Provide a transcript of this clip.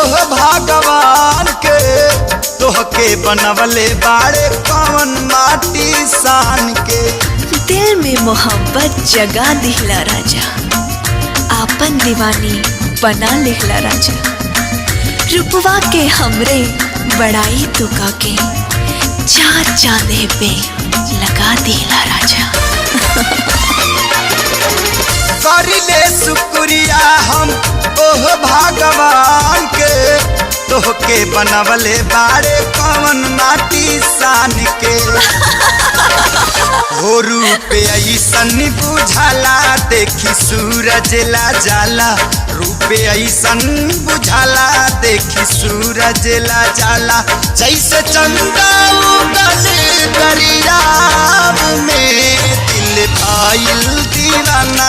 ओह भगवान के तोहके बनवले बाड़े कौन माटी सान के। दिल में मोहब्बत जगा दिहला राजा, आपन दीवानी बना लिहला राजा। रुपवा के हमरे बड़ाई तुका के चार चांदे पे लगा दिहला राजा। करिले शुक्रिया हम ओह भगवान के तोहके बनवले बाड़े कौन माटी सान के। हो रूप ऐसन बुझाला देखी सूरज ला जाला, रूप ऐसन बुझाला देखी सूरज ला जाला। जैसे चंदा उगल दरिया में दिल भाइल दीवाना।